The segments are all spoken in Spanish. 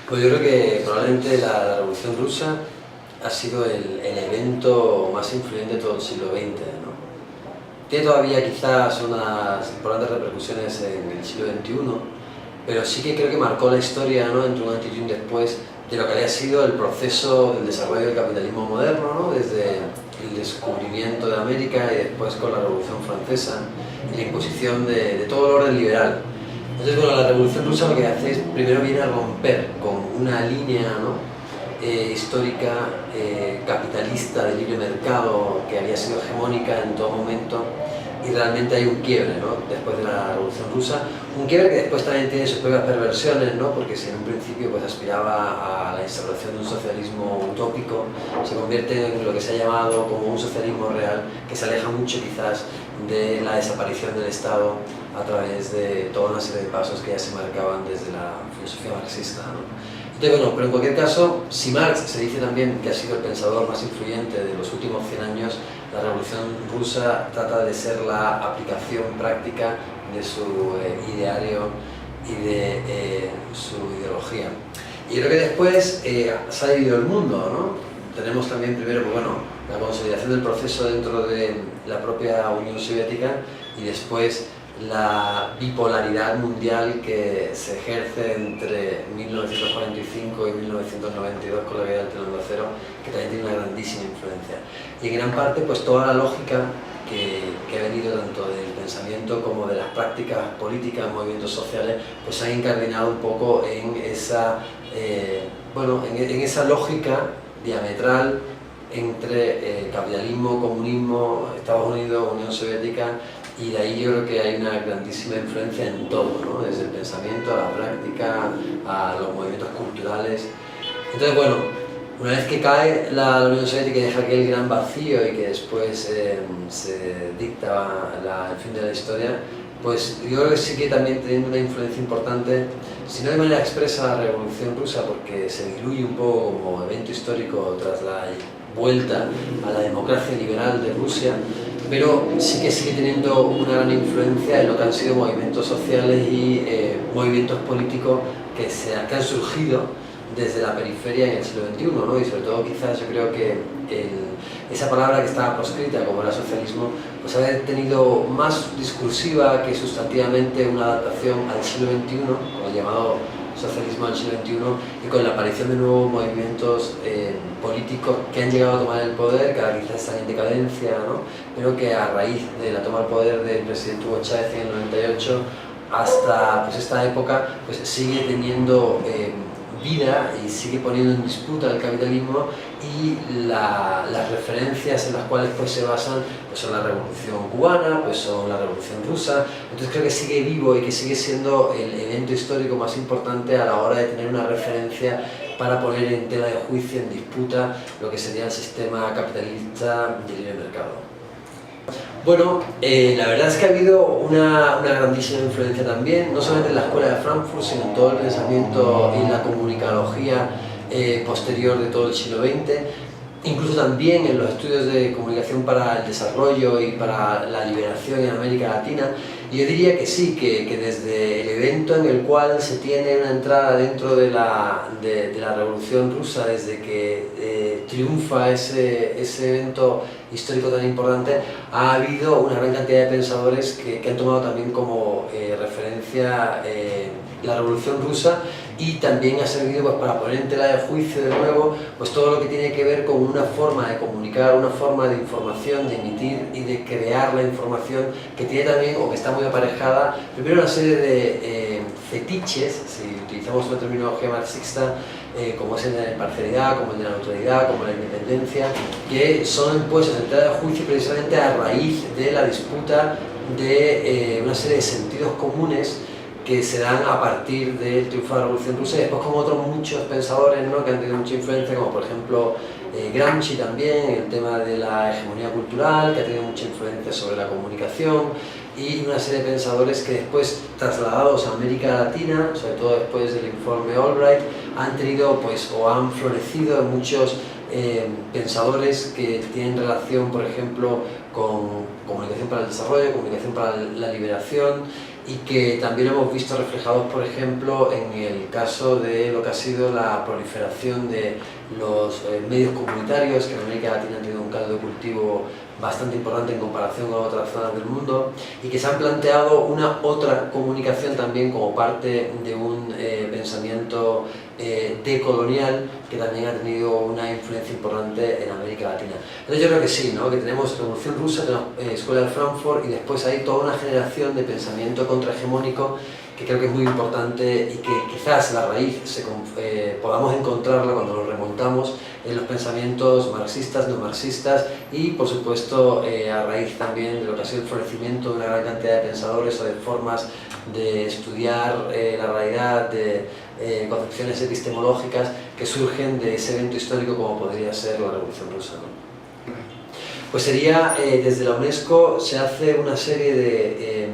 Pues yo creo que probablemente la Revolución Rusa ha sido el evento más influyente de todo el siglo XX, ¿no? Tiene todavía quizás unas importantes repercusiones en el siglo XXI, pero sí que creo que marcó la historia, ¿no?, entre un antes y un después de lo que había sido el proceso del desarrollo del capitalismo moderno, ¿no?, desde el descubrimiento de América y después con la Revolución Francesa y la imposición de todo el orden liberal. Entonces, bueno, la Revolución Rusa lo que hace es, primero viene a romper con una línea, ¿no?, histórica, capitalista, de libre mercado, que había sido hegemónica en todo momento, y realmente hay un quiebre, ¿no?, después de la Revolución Rusa, un quiebre que después también tiene sus propias perversiones, ¿no?, porque si en un principio pues aspiraba a la instauración de un socialismo utópico, se convierte en lo que se ha llamado como un socialismo real, que se aleja mucho quizás de la desaparición del Estado a través de toda una serie de pasos que ya se marcaban desde la filosofía marxista, ¿no? Entonces, bueno, pero en cualquier caso, si Marx se dice también que ha sido el pensador más influyente de los últimos 100 años, la Revolución Rusa trata de ser la aplicación práctica de su ideario y de su ideología. Y yo creo que después se ha dividido el mundo, ¿no? Tenemos también primero, pues bueno, la consolidación del proceso dentro de la propia Unión Soviética y después la bipolaridad mundial que se ejerce entre 1945 y 1992 con la guerra del telón de acero, que también tiene una grandísima influencia. Y en gran parte, pues toda la lógica que ha venido tanto del pensamiento como de las prácticas políticas, movimientos sociales, pues se han incardinado un poco en esa, en esa lógica diametral entre capitalismo, comunismo, Estados Unidos, Unión Soviética, y de ahí yo creo que hay una grandísima influencia en todo, ¿no?, desde el pensamiento a la práctica, a los movimientos culturales. Entonces, bueno, una vez que cae la Unión Soviética y deja aquel gran vacío y que después se dicta el fin de la historia, pues yo creo que sigue también teniendo una influencia importante, si no de manera expresa, la Revolución Rusa, porque se diluye un poco como evento histórico tras la vuelta a la democracia liberal de Rusia, pero sí que sigue teniendo una gran influencia en lo que han sido movimientos sociales y movimientos políticos que han surgido desde la periferia en el siglo XXI, ¿no? Y sobre todo quizás yo creo que esa palabra que estaba proscrita como era socialismo, pues ha tenido más discursiva que sustantivamente una adaptación al siglo XXI, como el llamado socialismo del siglo XXI, y con la aparición de nuevos movimientos políticos que han llegado a tomar el poder, que ahora quizás están en decadencia, ¿no?, pero que a raíz de la toma del poder del presidente Hugo Chávez en el 98 hasta pues esta época, pues sigue teniendo vida y sigue poniendo en disputa el capitalismo, y las referencias en las cuales pues se basan pues son la Revolución Cubana, pues son la Revolución Rusa. Entonces creo que sigue vivo y que sigue siendo el evento histórico más importante a la hora de tener una referencia para poner en tela de juicio, en disputa, lo que sería el sistema capitalista de libre mercado. Bueno, la verdad es que ha habido una grandísima influencia también, no solamente en la Escuela de Frankfurt, sino en todo el pensamiento y la comunicología posterior de todo el siglo XX, incluso también en los estudios de comunicación para el desarrollo y para la liberación en América Latina. Y yo diría que sí, que desde el evento en el cual se tiene una entrada dentro de la Revolución Rusa, desde que triunfa ese evento histórico tan importante, ha habido una gran cantidad de pensadores que han tomado también como referencia la Revolución Rusa, y también ha servido pues para poner en tela de juicio de nuevo pues todo lo que tiene que ver con una forma de comunicar, una forma de información, de emitir y de crear la información, que tiene también, o que está muy aparejada, primero una serie de fetiches, si utilizamos una terminología marxista, como es el de la imparcialidad, como el de la neutralidad, como la independencia, que son puestos en tela de juicio precisamente a raíz de la disputa de una serie de sentidos comunes que se dan a partir del triunfo de la Revolución Rusa, y después con otros muchos pensadores, ¿no?, que han tenido mucha influencia, como por ejemplo Gramsci también, el tema de la hegemonía cultural, que ha tenido mucha influencia sobre la comunicación, y una serie de pensadores que después, trasladados a América Latina, sobre todo después del informe Albright, han tenido pues, o han florecido muchos pensadores que tienen relación, por ejemplo, con comunicación para el desarrollo, comunicación para la liberación, y que también hemos visto reflejados, por ejemplo, en el caso de lo que ha sido la proliferación de los medios comunitarios, que en América Latina han tenido un caldo de cultivo bastante importante en comparación con otras zonas del mundo, y que se han planteado una otra comunicación también como parte de un pensamiento decolonial que también ha tenido una influencia importante en América Latina. Entonces yo creo que sí, ¿no? Que tenemos Revolución Rusa, tenemos Escuela de Frankfurt, y después hay toda una generación de pensamiento contrahegemónico que creo que es muy importante y que quizás la raíz podamos encontrarla cuando nos remontamos en los pensamientos marxistas, no marxistas, y por supuesto a raíz también de lo que ha sido el florecimiento de una gran cantidad de pensadores o de formas de estudiar la realidad, de concepciones epistemológicas que surgen de ese evento histórico como podría ser la Revolución Rusa, ¿no? Pues sería, desde la UNESCO se hace una serie de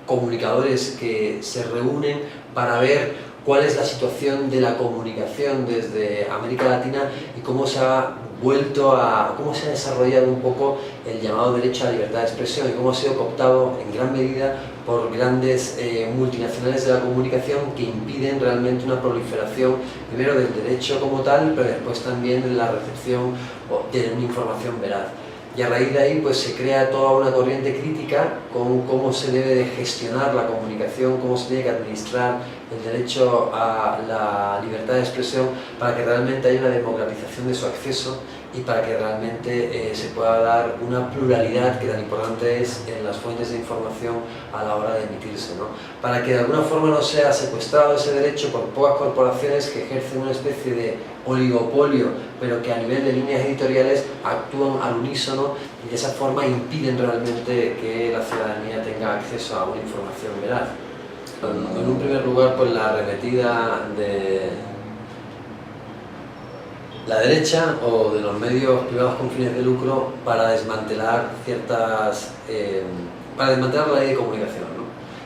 comunicadores que se reúnen para ver cuál es la situación de la comunicación desde América Latina y cómo se ha cómo se ha desarrollado un poco el llamado derecho a la libertad de expresión y cómo ha sido cooptado en gran medida por grandes multinacionales de la comunicación que impiden realmente una proliferación, primero del derecho como tal, pero después también de la recepción de una información veraz. Y a raíz de ahí pues se crea toda una corriente crítica con cómo se debe de gestionar la comunicación, cómo se tiene que administrar el derecho a la libertad de expresión para que realmente haya una democratización de su acceso y para que realmente se pueda dar una pluralidad que tan importante es en las fuentes de información a la hora de emitirse, ¿no? Para que de alguna forma no sea secuestrado ese derecho por pocas corporaciones que ejercen una especie de oligopolio, pero que a nivel de líneas editoriales actúan al unísono y de esa forma impiden realmente que la ciudadanía tenga acceso a una información veraz. En un primer lugar, pues la arremetida de la derecha o de los medios privados con fines de lucro para desmantelar la ley de comunicación, ¿no?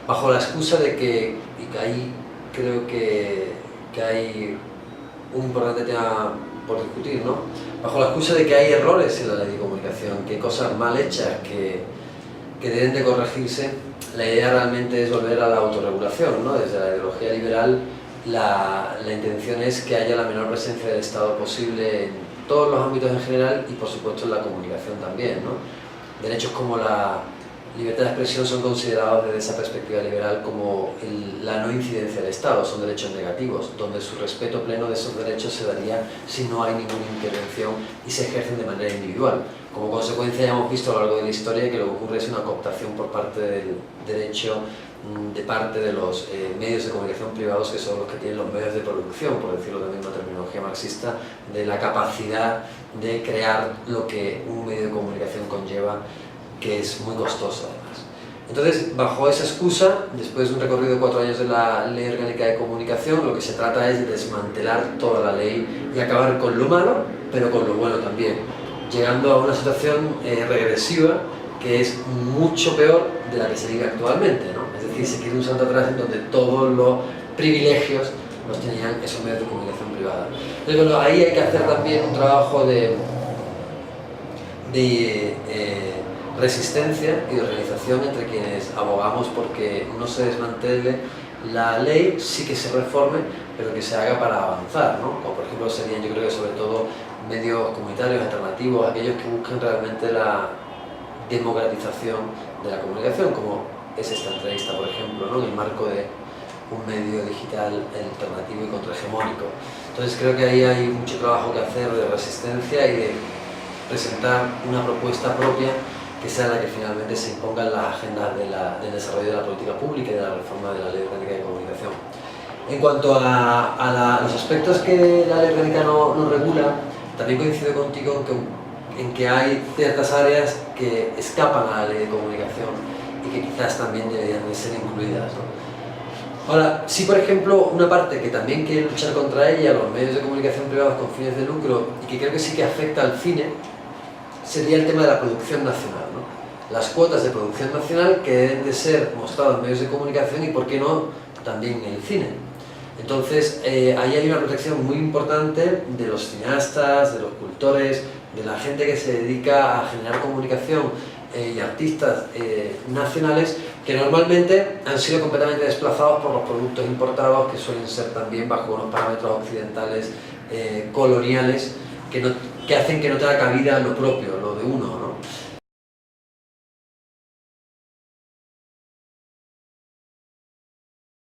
Bajo la excusa de que, y que ahí creo que hay un importante tema por discutir, ¿no? Bajo la excusa de que hay errores en la ley de comunicación, que hay cosas mal hechas que deben de corregirse, la idea realmente es volver a la autorregulación, ¿no? Desde la ideología liberal la intención es que haya la menor presencia del Estado posible en todos los ámbitos en general y por supuesto en la comunicación también, ¿no? Derechos como la libertad de expresión son considerados desde esa perspectiva liberal como la no incidencia del Estado, son derechos negativos, donde su respeto pleno de esos derechos se daría si no hay ninguna intervención y se ejercen de manera individual. Como consecuencia ya hemos visto a lo largo de la historia que lo que ocurre es una cooptación por parte del derecho de parte de los medios de comunicación privados, que son los que tienen los medios de producción, por decirlo también en una terminología marxista, de la capacidad de crear lo que un medio de comunicación conlleva, que es muy costoso además. Entonces, bajo esa excusa, después de un recorrido de 4 años de la Ley Orgánica de Comunicación, lo que se trata es de desmantelar toda la ley y acabar con lo malo, pero con lo bueno también, llegando a una situación regresiva que es mucho peor de la que se vive actualmente, ¿no? Es decir, se quiere un salto atrás en donde todos los privilegios los tenían esos medios de comunicación privada. Entonces, bueno, ahí hay que hacer también un trabajo de resistencia y de organización entre quienes abogamos porque no se desmantele la ley, sí que se reforme, pero que se haga para avanzar, ¿no? Como por ejemplo serían, yo creo que sobre todo medios comunitarios alternativos, aquellos que busquen realmente la democratización de la comunicación, como es esta entrevista, por ejemplo, ¿no? En el marco de un medio digital alternativo y contrahegemónico. Entonces creo que ahí hay mucho trabajo que hacer de resistencia y de presentar una propuesta propia que sea la que finalmente se imponga en las agendas del desarrollo de la política pública y de la reforma de la Ley Orgánica de Comunicación. En cuanto a los aspectos que la Ley Orgánica no regula, también coincido contigo en que hay ciertas áreas que escapan a la Ley de Comunicación y que quizás también deberían de ser incluidas, ¿no? Ahora, sí, por ejemplo, una parte que también quiere luchar contra ella, los medios de comunicación privados con fines de lucro, y que creo que sí que afecta al cine, sería el tema de la producción nacional, ¿no? Las cuotas de producción nacional que deben de ser mostradas en medios de comunicación y, por qué no, también en el cine. Entonces, ahí hay una protección muy importante de los cineastas, de los cultores, de la gente que se dedica a generar comunicación y artistas nacionales que normalmente han sido completamente desplazados por los productos importados, que suelen ser también bajo unos parámetros occidentales coloniales que hacen que no tenga cabida lo propio, lo de uno, ¿no?